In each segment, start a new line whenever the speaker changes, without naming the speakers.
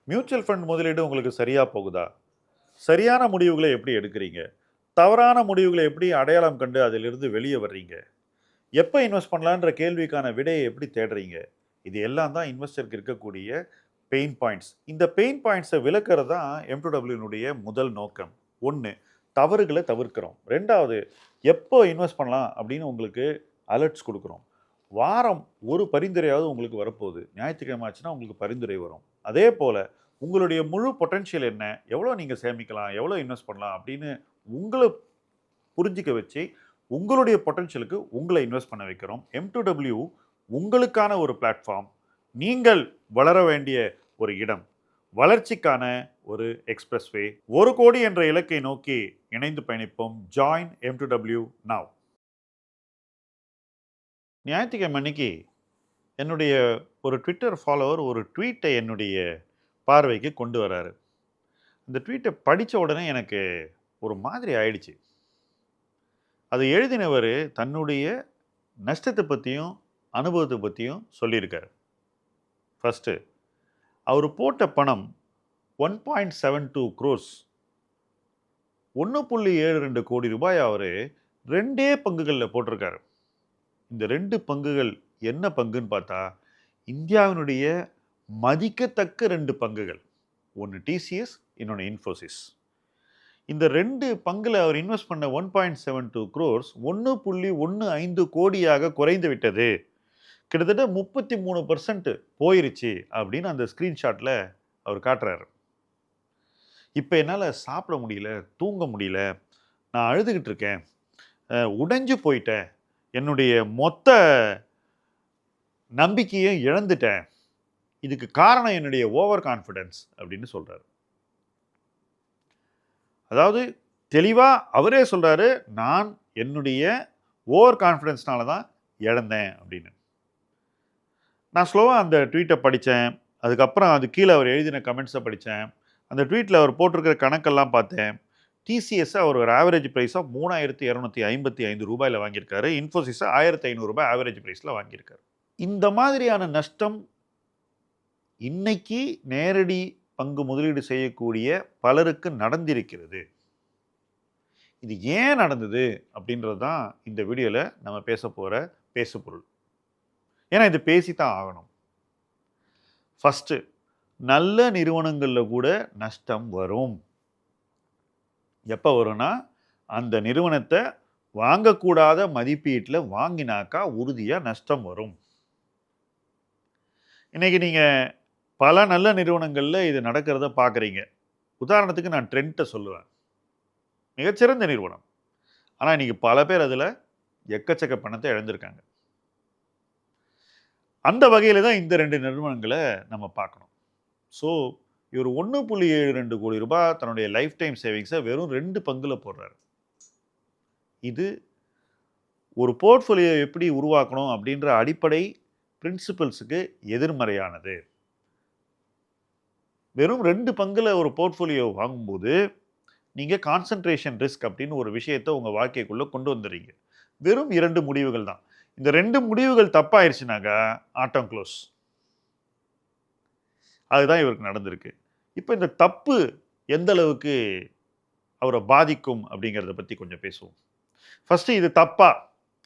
Mutual fund முதலீடு உங்களுக்கு சரியா போகுதா? சரியான முடிவுகளை எப்படி எடுக்கிறீங்க? தவறான முடிவுகளை எப்படி அடையாளம் கண்டு அதிலிருந்து வெளிய வர்றீங்க? எப்ப இன்வெஸ்ட் பண்ணலான்ற கேள்விக்கான விடையை எப்படி தேடுறீங்க? இது எல்லாம் தான் இன்வெஸ்டருக்கு இருக்கக்கூடிய பெயின் பாயிண்ட்ஸ். இந்த பெயின் பாயிண்ட்ஸ விலக்குறது தான் M2W முதல் நோக்கம். 1 தவறுகள தவிர்க்கிறோம். 2வது எப்போ இன்வெஸ்ட் பண்ணலாம் அப்படின்னு உங்களுக்கு அலர்ட்ஸ் குடுக்குறோம். வாரம் ஒரு பரிந்துரையாவது உங்களுக்கு வரப்போகுது. ஞாயிற்றுக்கிழமை ஆச்சுன்னா உங்களுக்கு பரிந்துரை வரும். அதே போல உங்களுடைய முழு பொட்டன்ஷியல் என்ன? எவ்வளோ நீங்க சேமிக்கலாம்? எவ்வளோ இன்வெஸ்ட் பண்ணலாம்? அப்படின்னு உங்கள புரிஞ்சுக்க வச்சு, உங்களுடைய பொட்டன்ஷியலுக்கு உங்கள இன்வெஸ்ட் பண்ண வைக்கிறோம். M2W உங்களுக்கான ஒரு பிளாட்ஃபார்ம். நீங்கள் வளர வேண்டிய ஒரு இடம். வளர்ச்சிக்கான ஒரு எக்ஸ்பிரஸ்வே. 1 கோடி என்ற இலக்கை நோக்கி இணைந்து பயணிப்போம். Join M2W now. ஞாயிற்றுக்கிழமை அன்னைக்கு என்னுடைய ஒரு ட்விட்டர் ஃபாலோவர் ஒரு ட்வீட்டை என்னுடைய பார்வைக்கு கொண்டு வராரு. இந்த ட்வீட்டை படிச்ச உடனே எனக்கு ஒரு மாதிரி ஆயிடுச்சு. அதை எழுதினவரு தன்னுடைய நஷ்டத்த பத்தியும், அனுபவத்த பத்தியும் சொல்லியிருக்காரு. ஃபர்ஸ்ட்டு அவரு போட்ட பணம் 1.72 crores 1.72 கோடி ரூபாய் அவரு 2 பங்குகள்ல போட்டிருக்காரு. இந்த 2 பங்குகள் என்ன பங்குன்னு பார்த்தா, இந்தியாவினுடைய மதிக்கத்தக்க 2 பங்குகள். ஒண்ணு TCS, இன்னொன்னு இன்ஃபோசிஸ். இந்த 2 பங்குல அவர் இன்வெஸ்ட் பண்ண 1.72 crores 1.15 கோடியாக குறைந்து விட்டது. கிட்டத்தட்ட 33% போயிருச்சு அப்படின்னு அந்த ஸ்கிரீன்ஷாட்ல அவர் காட்டுறாரு. இப்ப என்னால சாப்பிட முடியல, தூங்க முடியல. நான் அழுதுகிட்டு இருக்கேன். உடைஞ்சு போயிட்டேன். என்னுடைய மொத்த நம்பிக்கையை இழந்துட்டேன். இதுக்கு காரணம் என்னுடைய ஓவர் கான்ஃபிடன்ஸ் அப்படின்னு சொல்றாரு. அதாவது தெளிவா அவரே சொல்றாரு, நான் என்னுடைய ஓவர் கான்ஃபிடன்ஸ்னால தான் இழந்தேன் அப்படின்னு. நான் ஸ்லோவா அந்த ட்வீட்டை படித்தேன். அதுக்கப்புறம் அது கீழே அவர் எழுதின கமெண்ட்ஸை படித்தேன். அந்த ட்வீட்டில் அவர் போட்டிருக்கிற கணக்கெல்லாம் பார்த்தேன். டிசிஎஸ் அவர் ஒரு ஆவரேஜ் ப்ரைஸ் ஆஃப் 3,255 ரூபாயில் வாங்கியிருக்காரு. இன்ஃபோசிஸை 1,500 ரூபாய் ஆவரேஜ் ப்ரைஸில் வாங்கியிருக்காரு. இந்த மாதிரியான நஷ்டம் இன்னைக்கு நேரடி பங்கு முதலீடு செய்யக்கூடிய பலருக்கு நடந்திருக்கிறது. இது ஏன் நடந்தது அப்படின்றது தான் இந்த வீடியோவில் நம்ம பேச போகிற பேசுபொருள். ஏன்னா இது பேசித்தான் ஆகணும். ஃபஸ்ட்டு, நல்ல நிறுவனங்களில் கூட நஷ்டம் வரும். எப்போ வரும்னா, அந்த நிறுவனத்தை வாங்கக்கூடாத மதிப்பீட்டில் வாங்கினாக்கா உறுதியாக நஷ்டம் வரும். இன்னைக்கு நீங்கள் பல நல்ல நிறுவனங்களில் இது நடக்கிறத பார்க்குறீங்க. உதாரணத்துக்கு நான் ட்ரெண்ட்டை சொல்லுவேன். மிகச்சிறந்த நிறுவனம். ஆனால் இன்னைக்கு பல பேர் அதில் எக்கச்சக்க பணத்தை இழந்திருக்காங்க. அந்த வகையில் தான் இந்த 2 நிறுவனங்களை நம்ம பார்க்கணும். ஸோ இவர் 1.72 கோடி ரூபாய் தன்னுடைய லைஃப் டைம் சேவிங்ஸை வெறும் 2 பங்குல போடுறாரு. இது ஒரு போர்ட்ஃபோலியோ எப்படி உருவாக்கணும் அப்படின்ற அடிப்படை பிரின்சிபல்ஸுக்கு எதிர்மறையானது. வெறும் 2 பங்குல ஒரு போர்ட்ஃபோலியோ வாங்கும்போது நீங்கள் கான்சன்ட்ரேஷன் ரிஸ்க் அப்படின்னு ஒரு விஷயத்தை உங்கள் வாழ்க்கைக்குள்ளே கொண்டு வந்துடுறீங்க. வெறும் 2 முடிவுகள் தான். இந்த 2 முடிவுகள் தப்பாயிருச்சுனாக்கா ஆட்டம் க்ளோஸ். அதுதான் இவருக்கு நடந்திருக்கு. இப்போ இந்த தப்பு எந்த அளவுக்கு அவரை பாதிக்கும் அப்படிங்கிறத பற்றி கொஞ்சம் பேசுவோம். ஃபர்ஸ்ட், இது தப்பா?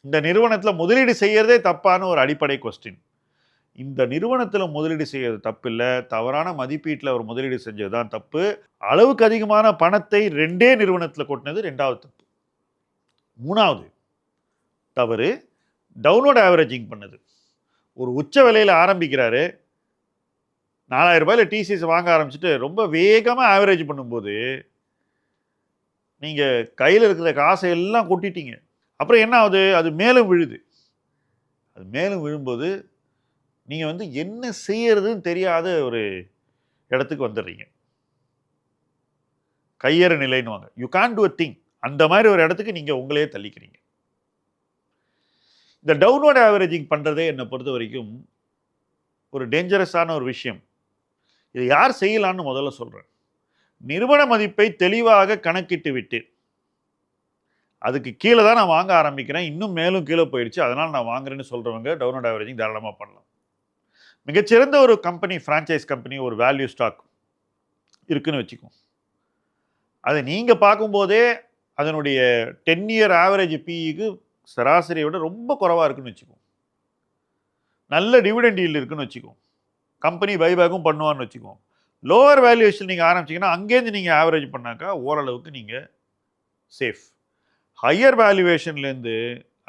இந்த நிறுவனத்தில் முதலீடு செய்யறதே தப்பான ஒரு அடிப்படை கொஸ்டின். இந்த நிறுவனத்தில் முதலீடு செய்யறது தப்பு இல்லை. தவறான மதிப்பீட்டில் அவர் முதலீடு செஞ்சது தான் தப்பு. அளவுக்கு அதிகமான பணத்தை 2 நிறுவனத்தில் கொட்டினது 2வது தப்பு. 3வது தவறு, டவுன்வர்ட் ஆவரேஜிங் பண்ணது. ஒரு உச்ச விலையில் ஆரம்பிக்கிறாரு. 4,000 ரூபாயில டிசிஎஸ் வாங்க ஆரம்பிச்சுட்டு ரொம்ப வேகமாக ஆவரேஜ் பண்ணும்போது நீங்கள் கையில் இருக்கிற காசை எல்லாம் கொட்டிட்டீங்க. அப்புறம் என்ன ஆகுது? அது மேலும் விழுது. அது மேலும் விழும்போது நீங்கள் என்ன செய்யறதுன்னு தெரியாத ஒரு இடத்துக்கு வந்துடுறீங்க. கையறு நிலைன்னுவாங்க. You can't do a thing. அந்த மாதிரி ஒரு இடத்துக்கு நீங்கள் உங்களையே தள்ளிக்கிறீங்க. இந்த டவுன்வர்ட் ஆவரேஜிங் பண்ணுறதே என்னை பொறுத்த வரைக்கும் ஒரு டேஞ்சரஸான ஒரு விஷயம். இதை யார் செய்யலான்னு முதல்ல சொல்கிறேன். நிறுவன மதிப்பை தெளிவாக கணக்கிட்டு விட்டு, அதுக்கு கீழே தான் நான் வாங்க ஆரம்பிக்கிறேன், இன்னும் மேலும் கீழே போயிடுச்சு, அதனால் நான் வாங்குறேன்னு சொல்கிறவங்க டவுன்வர்ட் ஆவரேஜிங் தாராளமாக பண்ணலாம். மிகச்சிறந்த ஒரு கம்பெனி, ஃப்ரான்ச்சைஸ் கம்பெனி, ஒரு வேல்யூ ஸ்டாக் இருக்குன்னு வச்சுக்கோம். அதை நீங்கள் பார்க்கும்போதே அதனுடைய 10 இயர் ஆவரேஜ் பிஇக்கு சராசரியை விட ரொம்ப குறைவாக இருக்குன்னு வச்சுக்கோம். நல்ல டிவிடெண்ட் ஈல்டு இருக்குன்னு வச்சுக்கோம். கம்பெனி பைபேக்கும் பண்ணுவான்னு வச்சுக்கோம். லோவர் வேல்யூவேஷன் நீங்கள் ஆரம்பிச்சிங்கன்னா அங்கேருந்து நீங்கள் ஆவரேஜ் பண்ணாக்கா ஓரளவுக்கு நீங்கள் சேஃப். ஹையர் வேல்யூவேஷன்லேருந்து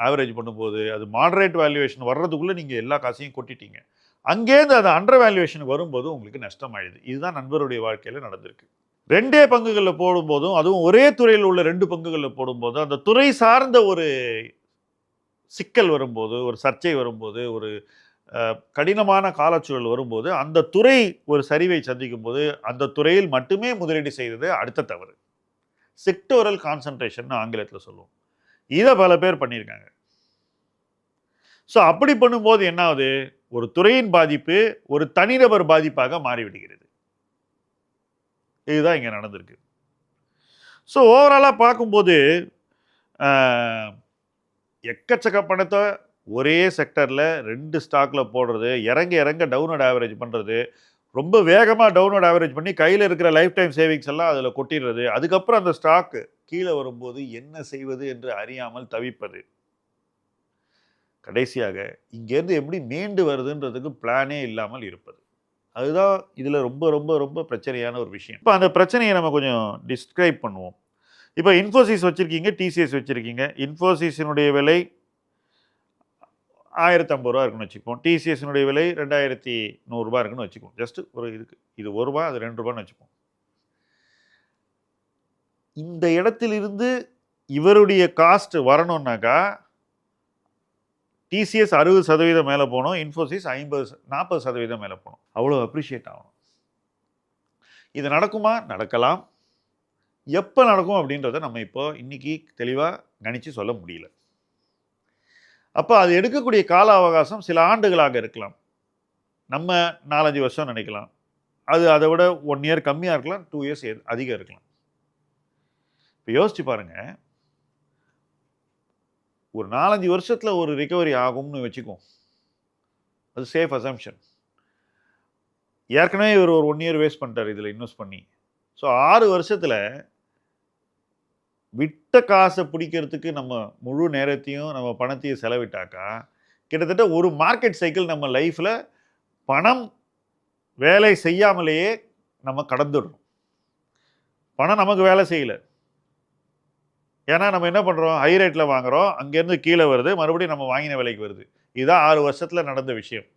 ஆவரேஜ் பண்ணும்போது அது மாடரேட் வேல்யூவேஷன் வர்றதுக்குள்ளே நீங்கள் எல்லா காசையும் கொட்டிட்டீங்க. அங்கேருந்து அது அண்டர் வேல்யூவேஷன் வரும்போது உங்களுக்கு நஷ்டம் ஆயிடுது. இதுதான் நண்பருடைய வாழ்க்கையில் நடந்திருக்கு. 2 பங்குகளில் போடும்போதும், அதுவும் ஒரே துறையில் உள்ள 2 பங்குகளில் போடும்போது, அந்த துறை சார்ந்த ஒரு சிக்கல் வரும்போது, ஒரு சர்ச்சை வரும்போது, ஒரு கடினமான காலச்சூழல் வரும்போது, அந்த துறை ஒரு சரிவை சந்திக்கும் போது, அந்த துறையில் மட்டுமே முதலீடு செய்தது அடுத்த தவறு. செக்டோரல் கான்சன்ட்ரேஷன் ஆங்கிலத்தில் சொல்லுவோம். இதை பல பேர் பண்ணியிருக்காங்க. ஸோ அப்படி பண்ணும்போது என்ன ஆகுது? ஒரு துறையின் பாதிப்பு ஒரு தனிநபர் பாதிப்பாக மாறிவிடுகிறது. இதுதான் இங்கே நடந்திருக்கு. ஸோ ஓவராலாக பார்க்கும்போது எக்கச்சக்க பணத்தை ஒரே செக்டரில் 2 ஸ்டாக்கில் போடுறது, இறங்க டவுன்வர்ட் ஆவரேஜ் பண்ணுறது, ரொம்ப வேகமாக டவுன்வர்ட் ஆவரேஜ் பண்ணி கையில் இருக்கிற லைஃப் டைம் சேவிங்ஸ் எல்லாம் அதில் கொட்டிடுறது, அதுக்கப்புறம் அந்த ஸ்டாக்கு கீழே வரும்போது என்ன செய்வது என்று அறியாமல் தவிப்பது, கடைசியாக இங்கேருந்து எப்படி மீண்டு வருதுன்றதுக்கு பிளானே இல்லாமல் இருப்பது. அதுதான் இதில் ரொம்ப ரொம்ப ரொம்ப பிரச்சனையான ஒரு விஷயம். இப்போ அந்த பிரச்சனையை நம்ம கொஞ்சம் டிஸ்கிரைப் பண்ணுவோம். இப்போ இன்ஃபோசிஸ் வச்சுருக்கீங்க, டிசிஎஸ் வச்சுருக்கீங்க. இன்ஃபோசிஸினுடைய விலை 1050 ரூபா இருக்குன்னு வச்சுப்போம். டிசிஎஸ்னுடைய விலை 2100 ரூபா இருக்குன்னு வச்சுப்போம். ஜஸ்ட் ஒரு இதுக்கு இது ₹1 அது ₹2 வச்சுப்போம். இந்த இடத்திலிருந்து இவருடைய காஸ்ட் வரணும்னாக்கா டிசிஎஸ் 60% மேலே போகணும், இன்ஃபோசிஸ் 40% மேலே போகணும். அவ்வளோ அப்ரிஷியேட் ஆகணும். இது நடக்குமா? நடக்கலாம். எப்போ நடக்கும் அப்படின்றத நம்ம இப்போ இன்னைக்கு தெளிவாக கணிச்சு சொல்ல முடியல. அப்போ அது எடுக்கக்கூடிய கால அவகாசம் சில ஆண்டுகளாக இருக்கலாம். நம்ம 4-5 வருஷம் நினைக்கலாம். அது அதை விட 1 இயர் கம்மியாக இருக்கலாம், 2 இயர்ஸ் அதிகம் இருக்கலாம். இப்போ யோசிச்சு பாருங்க, ஒரு 4-5 வருஷத்தில் ஒரு ரிகவரி ஆகும்னு வச்சுக்கோம். அது சேஃப் அசம்ஷன். ஏற்கனவே இவர் ஒரு 1 இயர் வேஸ்ட் பண்ணிட்டார் இதில் இன்வெஸ்ட் பண்ணி. ஸோ 6 வருஷத்தில் விட்ட காசை பிடிக்கிறதுக்கு நம்ம முழு நேரத்தையும் நம்ம பணத்தையும் செலவிட்டாக்கா கிட்டத்தட்ட ஒரு மார்க்கெட் சைக்கிள் நம்ம லைஃப்பில் பணம் வேலை செய்யாமலேயே நம்ம கடந்துடுறோம். பணம் நமக்கு வேலை செய்யலை. ஏன்னா நம்ம என்ன பண்ணுறோம்? ஹை ரேட்டில் வாங்குகிறோம், அங்கேருந்து கீழே வருது, மறுபடியும் நம்ம வாங்கின விலைக்கு வருது. இதுதான் 6 வருஷத்தில் நடந்த விஷயம்.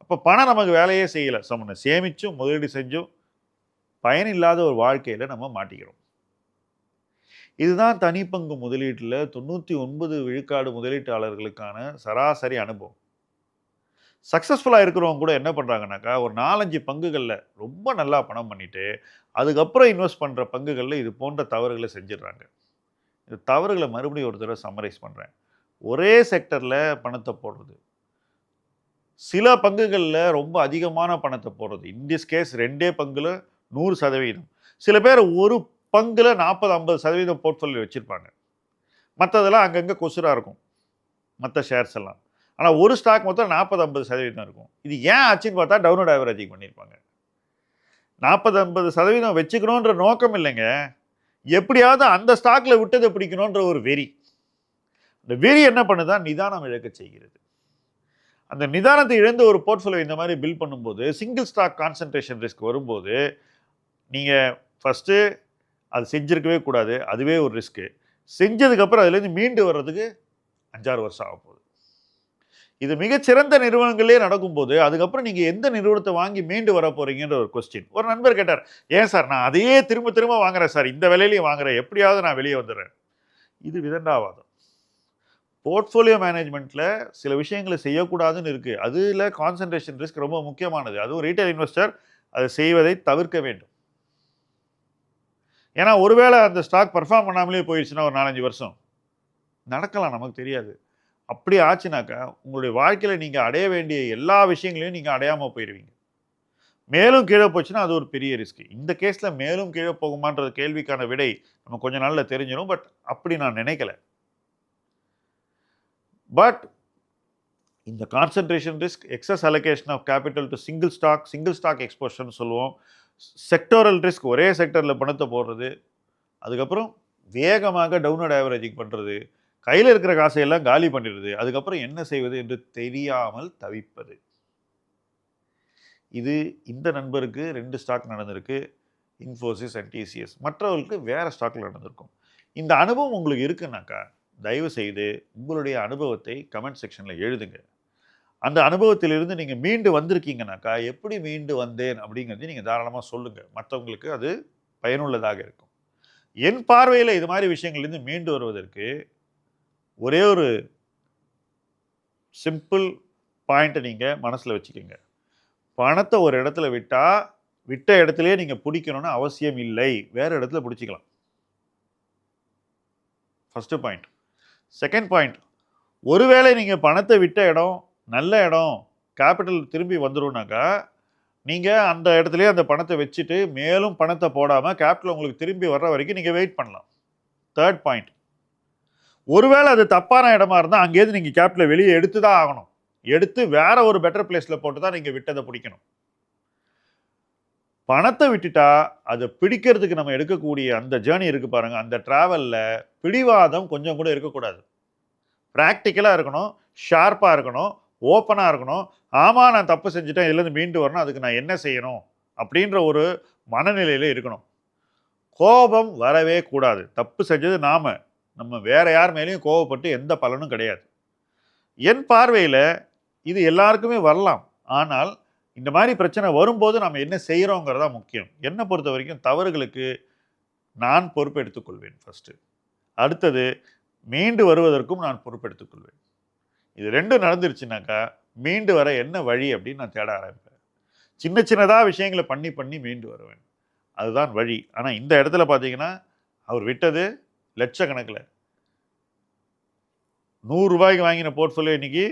அப்போ பணம் நமக்கு வேலையே செய்யலை. நம்ம சேமிச்சும் முதலீடு செஞ்சும் பயனில்லாத ஒரு வாழ்க்கையில் நம்ம மாட்டிக்கிறோம். இதுதான் தனிப்பங்கு முதலீட்டில் 99 விழுக்காடு முதலீட்டாளர்களுக்கான சராசரி அனுபவம். சக்ஸஸ்ஃபுல்லாக இருக்கிறவங்க கூட என்ன பண்ணுறாங்கனாக்கா, ஒரு 4-5 பங்குகளில் ரொம்ப நல்லா பணம் பண்ணிவிட்டு அதுக்கப்புறம் இன்வெஸ்ட் பண்ணுற பங்குகளில் இது போன்ற தவறுகளை செஞ்சிடறாங்க. இந்த தவறுகளை மறுபடியும் ஒரு தடவை சம்மரைஸ் பண்ணுறேன். ஒரே செக்டரில் பணத்தை போடுறது, சில பங்குகளில் ரொம்ப அதிகமான பணத்தை போடுறது, இன் திஸ் கேஸ் 2 பங்குல 100%. சில பேர் ஒரு பங்குல 40-50% போர்ட்ஃபோலியோ வச்சுருப்பாங்க. மற்றதெல்லாம் அங்கங்கே கொசுராக இருக்கும், மற்ற ஷேர்ஸ் எல்லாம். ஆனால் ஒரு ஸ்டாக் மொத்தம் 40-50% இருக்கும். இது ஏன் ஆச்சுன்னு பார்த்தா டவுன்வர்ட் ஆவரேஜிங் பண்ணியிருப்பாங்க. 40-50% வச்சுக்கணுன்ற நோக்கம் இல்லைங்க, எப்படியாவது அந்த ஸ்டாக்ல விட்டதை பிடிக்கணுன்ற ஒரு வெறி. அந்த வெறி என்ன பண்ணுதான் நிதானம் இழக்க செய்கிறது. அந்த நிதானத்தை இழந்து ஒரு போர்ட்ஃபோலியோ இந்த மாதிரி பில்ட் பண்ணும்போது, சிங்கிள் ஸ்டாக் கான்சன்ட்ரேஷன் ரிஸ்க் வரும்போது நீங்கள் ஃபஸ்ட்டு அது செஞ்சிருக்கவே கூடாது. அதுவே ஒரு ரிஸ்க்கு. செஞ்சதுக்கப்புறம் அதுலேருந்து மீண்டு வர்றதுக்கு 5-6 வருஷம் ஆக போகுது. இது மிகச்சிறந்த நிறுவனங்களே நடக்கும்போது அதுக்கப்புறம் நீங்கள் எந்த நிறுவனத்தை வாங்கி மீண்டு வர போகிறீங்கன்ற ஒரு கொஸ்டின். ஒரு நண்பர் கேட்டார், ஏன் சார் நான் அதையே திரும்ப திரும்ப வாங்குறேன் சார், இந்த விலையிலையும் வாங்குறேன், எப்படியாவது நான் வெளியே வந்துடுறேன். இது விதண்டாவாதம். போர்ட்ஃபோலியோ மேனேஜ்மெண்ட்டில் சில விஷயங்களை செய்யக்கூடாதுன்னு இருக்குது. அதில் கான்சன்ட்ரேஷன் ரிஸ்க் ரொம்ப முக்கியமானது. அதுவும் ரீட்டைல் இன்வெஸ்டர் அதை செய்வதை தவிர்க்க வேண்டும். ஏன்னா ஒருவேளை அந்த ஸ்டாக் பர்ஃபார்ம் பண்ணாமலே போயிடுச்சுன்னா ஒரு 4-5 வருஷம் நடக்கலாம், நமக்கு தெரியாது. அப்படி ஆச்சுனாக்கா உங்களுடைய வாழ்க்கையில் நீங்கள் அடைய வேண்டிய எல்லா விஷயங்களையும் நீங்கள் அடையாமல் போயிடுவீங்க. மேலும் கீழே போச்சுன்னா அது ஒரு பெரிய ரிஸ்க். இந்த கேஸில் மேலும் கீழே போகுமான்ற கேள்விக்கான விடை நம்ம கொஞ்ச நாளில் தெரிஞ்சிடும். பட் அப்படி நான் நினைக்கல. பட் இந்த concentration risk, excess allocation of capital to single stock எக்ஸ்போஷர்னு சொல்லுவோம். செக்டோரல் ரிஸ்க், ஒரே செக்டரில் பணத்தை போடுறது, அதுக்கப்புறம் வேகமாக டவுன்வர்ட் ஆவரேஜிங் பண்ணுறது, கையில் இருக்கிற காசையெல்லாம் காலி பண்ணிடுறது, அதுக்கப்புறம் என்ன செய்வது என்று தெரியாமல் தவிப்பது. இது இந்த நண்பருக்கு 2 ஸ்டாக் நடந்திருக்கு, இன்ஃபோசிஸ் அண்ட் டிசிஎஸ். மற்றவர்களுக்கு வேறு ஸ்டாக்கில் நடந்திருக்கும். இந்த அனுபவம் உங்களுக்கு இருக்குன்னாக்கா தயவு செய்து உங்களுடைய அனுபவத்தை கமெண்ட் செக்ஷனில் எழுதுங்க. அந்த அனுபவத்திலிருந்து நீங்கள் மீண்டு வந்திருக்கீங்கனாக்கா எப்படி மீண்டு வந்தேன் அப்படிங்கிறது நீங்கள் தாராளமாக சொல்லுங்கள். மற்றவங்களுக்கு அது பயனுள்ளதாக இருக்கும். என் பார்வையில் இது மாதிரி விஷயங்கள்லேருந்து மீண்டு வருவதற்கு ஒரே ஒரு சிம்பிள் பாயிண்ட்டை நீங்கள் மனசில் வச்சுக்கோங்க. பணத்தை ஒரு இடத்துல விட்ட இடத்துலையே நீங்கள் பிடிக்கணும்னு அவசியம் இல்லை. வேறு இடத்துல பிடிச்சிக்கலாம். First point. செகண்ட் பாயிண்ட், ஒருவேளை நீங்கள் பணத்தை விட்ட இடம் நல்ல இடம், கேபிட்டல் திரும்பி வந்துடும்னாக்கா நீங்கள் அந்த இடத்துலையே அந்த பணத்தை வச்சுட்டு மேலும் பணத்தை போடாமல் கேபிட்டல் உங்களுக்கு திரும்பி வர்ற வரைக்கும் நீங்கள் வெயிட் பண்ணலாம். தேர்ட் பாயிண்ட், ஒருவேளை அது தப்பான இடமா இருந்தால் அங்கேயிருந்து நீங்கள் கேபிட்டலை வெளியே எடுத்து தான் ஆகணும். எடுத்து வேற ஒரு பெட்டர் பிளேஸில் போட்டு தான் நீங்கள் விட்டதை பிடிக்கணும். பணத்தை விட்டுட்டா அதை பிடிக்கிறதுக்கு நம்ம எடுக்கக்கூடிய அந்த ஜேர்னி இருக்கு பாருங்க, அந்த டிராவலில் பிடிவாதம் கொஞ்சம் கூட இருக்கக்கூடாது. ப்ராக்டிக்கலாக இருக்கணும், ஷார்ப்பாக இருக்கணும், ஓப்பனாக இருக்கணும். ஆமாம் நான் தப்பு செஞ்சுட்டேன், இதுலேருந்து மீண்டு வரணும், அதுக்கு நான் என்ன செய்யணும் அப்படின்ற ஒரு மனநிலையில் இருக்கணும். கோபம் வரவே கூடாது. தப்பு செஞ்சது நம்ம வேற யார் மேலேயும் கோபப்பட்டு எந்த பலனும் கிடையாது. என் பார்வையில் இது எல்லாருக்குமே வரலாம். ஆனால் இந்த மாதிரி பிரச்சனை வரும்போது நம்ம என்ன செய்கிறோங்கிறதா முக்கியம். என்னை பொறுத்த வரைக்கும் தவறுகளுக்கு நான் பொறுப்பெடுத்துக்கொள்வேன் ஃபஸ்ட்டு. அடுத்தது மீண்டு வருவதற்கும் நான் பொறுப்பெடுத்துக்கொள்வேன். இது ரெண்டும் நடந்துருச்சுனாக்கா மீண்டு வர என்ன வழி அப்படின்னு நான் தேட ஆரம்பிப்பேன். சின்னதாக விஷயங்களை பண்ணி மீண்டு வருவேன். அதுதான் வழி. ஆனால் இந்த இடத்துல பார்த்தீங்கன்னா அவர் விட்டது லட்சக்கணக்கில். 100 ரூபாய்க்கு வாங்கின போர்ட்ஃபோலியோ இன்னைக்கு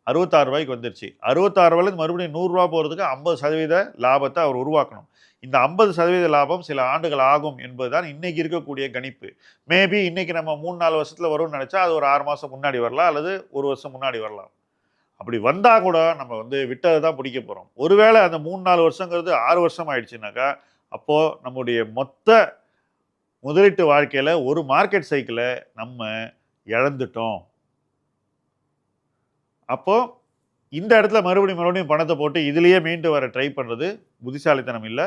66 ரூபாய்க்கு வந்துருச்சு. 66 ரூபாயிலேருந்து மறுபடியும் 100 ரூபா போகிறதுக்கு 50% லாபத்தை அவர் உருவாக்கணும். இந்த 50% லாபம் சில ஆண்டுகள் ஆகும் என்பதுதான் இன்னைக்கு இருக்கக்கூடிய கணிப்பு. மேபி இன்னைக்கு நம்ம 3-4 வருஷத்தில் வரும்னு நினச்சா அது ஒரு 6 மாதம் முன்னாடி வரலாம், அல்லது 1 வருஷம் முன்னாடி வரலாம். அப்படி வந்தால் கூட நம்ம விட்டதை தான் பிடிக்க போகிறோம். ஒருவேளை அந்த 3-4 வருஷங்கிறது 6 வருஷம் ஆயிடுச்சுனாக்கா அப்போது நம்முடைய மொத்த முதலீட்டு வாழ்க்கையில் ஒரு மார்க்கெட் சைக்கிளை நம்ம இழந்துட்டோம். அப்போது இந்த இடத்துல மறுபடியும் பணத்தை போட்டு இதுலேயே மீண்டு வர ட்ரை பண்ணுறது புத்திசாலித்தனம் இல்லை.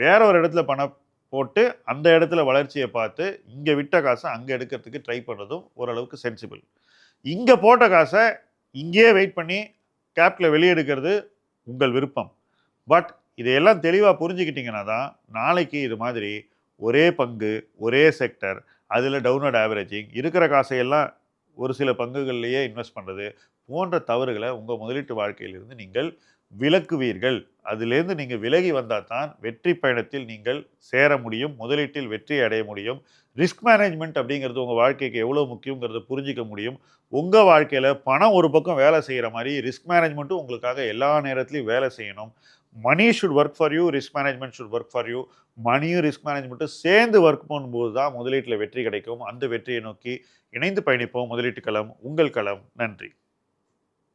வேற ஒரு இடத்துல பணம் போட்டு அந்த இடத்துல வளர்ச்சியை பார்த்து இங்கே விட்ட காசை அங்கே எடுக்கிறதுக்கு ட்ரை பண்ணுறதும் ஓரளவுக்கு சென்சிபிள். இங்கே போட்ட காசை இங்கேயே வெயிட் பண்ணி கேபிட்டலை வெளியே எடுக்கிறது உங்கள் விருப்பம். பட் இதையெல்லாம் தெளிவாக புரிஞ்சுக்கிட்டிங்கன்னா தான் நாளைக்கு இது மாதிரி ஒரே பங்கு, ஒரே செக்டர், அதில் டவுன்வர்ட் ஆவரேஜிங், இருக்கிற காசையெல்லாம் ஒரு சில பங்குகள்லேயே இன்வெஸ்ட் பண்ணுறது போன்ற தவறுகளை உங்கள் முதலீட்டு வாழ்க்கையிலிருந்து நீங்கள் விலக்குவீர்கள். அதிலேருந்து நீங்கள் விலகி வந்தால் தான் வெற்றி பயணத்தில் நீங்கள் சேர முடியும், முதலீட்டில் வெற்றி அடைய முடியும். ரிஸ்க் மேனேஜ்மெண்ட் அப்படிங்கிறது உங்கள் வாழ்க்கைக்கு எவ்வளோ முக்கியங்கிறத புரிஞ்சிக்க முடியும். உங்கள் வாழ்க்கையில் பணம் ஒரு பக்கம் வேலை செய்கிற மாதிரி ரிஸ்க் மேனேஜ்மெண்ட்டும் உங்களுக்காக எல்லா நேரத்துலையும் வேலை செய்யணும். Money should work for you, risk management should work for you. மணியும் ரிஸ்க் மேனேஜ்மெண்ட்டும் சேர்ந்து ஒர்க் பண்ணும்போது தான் முதலீட்டில் வெற்றி கிடைக்கும். அந்த வெற்றியை நோக்கி இணைந்து பயணிப்போம். முதலீட்டு களம் உங்கள் களம். நன்றி.